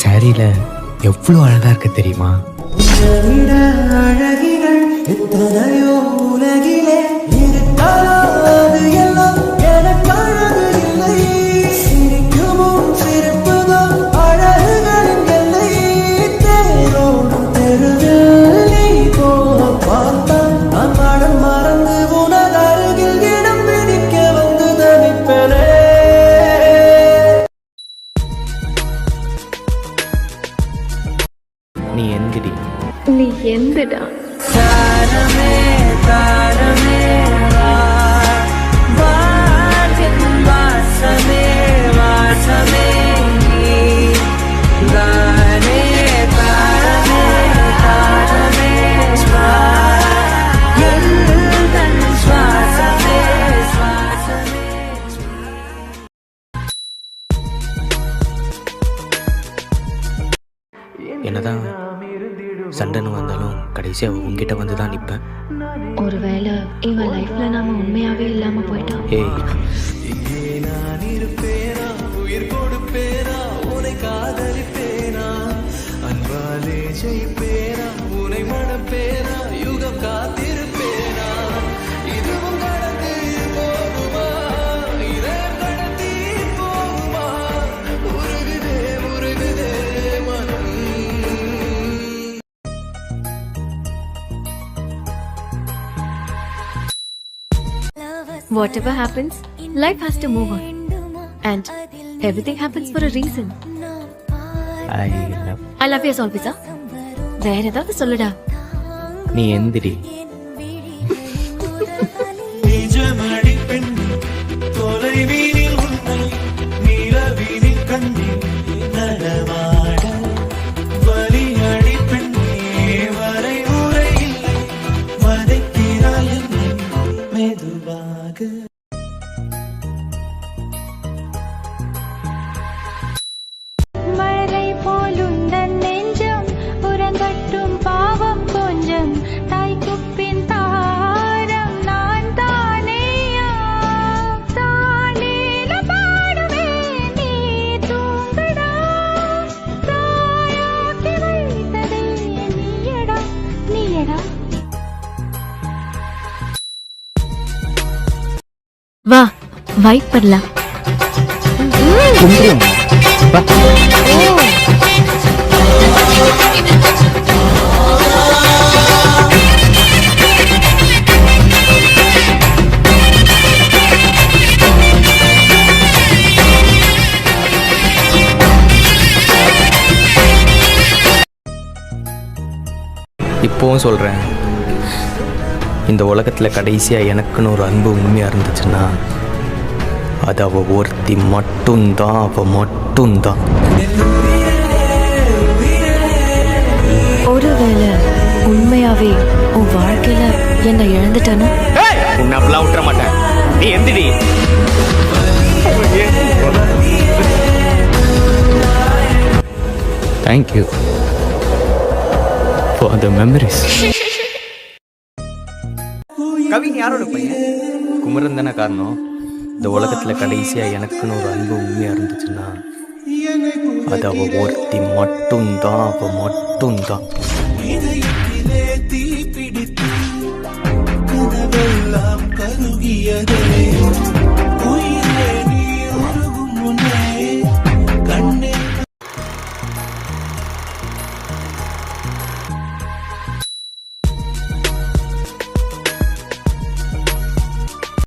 சாரியில எவ்வளவு அழகா இருக்கு தெரியுமா? அழகிகள் எத்தனையோ உலகிலே இருக்காது எல்லாம் எனக்கு அழகு இல்லை. சிரிக்குமும் சிரிப்புதோ அழகுகளின் எல்லை. தேரோடு தெருவில் நீ போக பார்த்தான் நான் மனம் மறந்து உனது அருகில் இடம் பிடிக்க வந்து தவிப்பனே. நீ எந்திரி. நீ எந்தடா? தாரமே தாரமே வாசமே வாசமே தானே தாரமே தாரமே சுவாசமே சுவாசமே. என்னதான் சண்டைன்னு வந்தாலும் கடைசியா உங்ககிட்ட வந்து தான் நிற்பேன். ஒருவேளை இவன் லைஃப்ல நாம உண்மையாவே இல்லாம போயிட்டா? ஏய், இங்கே நான் இருப்பேனா, உயிர் கொடுப்பேனா, உன்னை காதலிப்பேனா, அன்பாலே ஜெயிப்பேனா, உன்னை மணப்பேனா, யுகம் காத்திருப்பேனா. இதுவும் கடந்து போகுமா, இதயம் கடத்தி போகுமா, உருகுதே உருகுதே மனம். Whatever happens, life has to move on. And everything happens for a reason. I love you as always. வேற ஏதாவது சொல்லுடா. நீ எந்திரி. நிஜமடி பெண் தொலைவீனில் உன்னை நிலவீனில் கண்ணீர் நடமாட வலியடி பெண்ணே வரை உரை இல்லை வதைக்கிறாள் என்னை மெதுவாக. மழை போலுந்தன் நெஞ்சம் உறங்கட்டும் பாவம் கொஞ்சம் தாய்க்குப்பின் தாரம் நான் தானேயா தானேல பாடுவேன் நீ தூங்கடா தாயாக்கி வைத்ததே நீயடா நீயடா. வா வைப் பண்ணலாம். கும்பிடும். வா. இப்போவும் சொல்றேன், இந்த உலகத்துல கடைசியா எனக்குன்னு ஒரு அன்பு உண்மையா இருந்துச்சுன்னா அது அவ ஒருத்தி மட்டும்தான். அவ மட்டும்தான். ஒருவேளை உண்மையாவே உன் வாழ்க்கையில என்னை இழந்துட்டானு? உன்னை அப்படிலாம் விட்டுற மாட்டேன். நீ எந்திரி. Thank you for the memories. Kavin யாரோட பையன்? குமரன் தானே காரணம். இந்த உலகத்துல கடைசியா எனக்குன்னு ஒரு அன்பு உண்மையா இருந்துச்சுன்னா அது அவ ஒருத்தி மட்டும்தான். அவ மட்டும்தான்.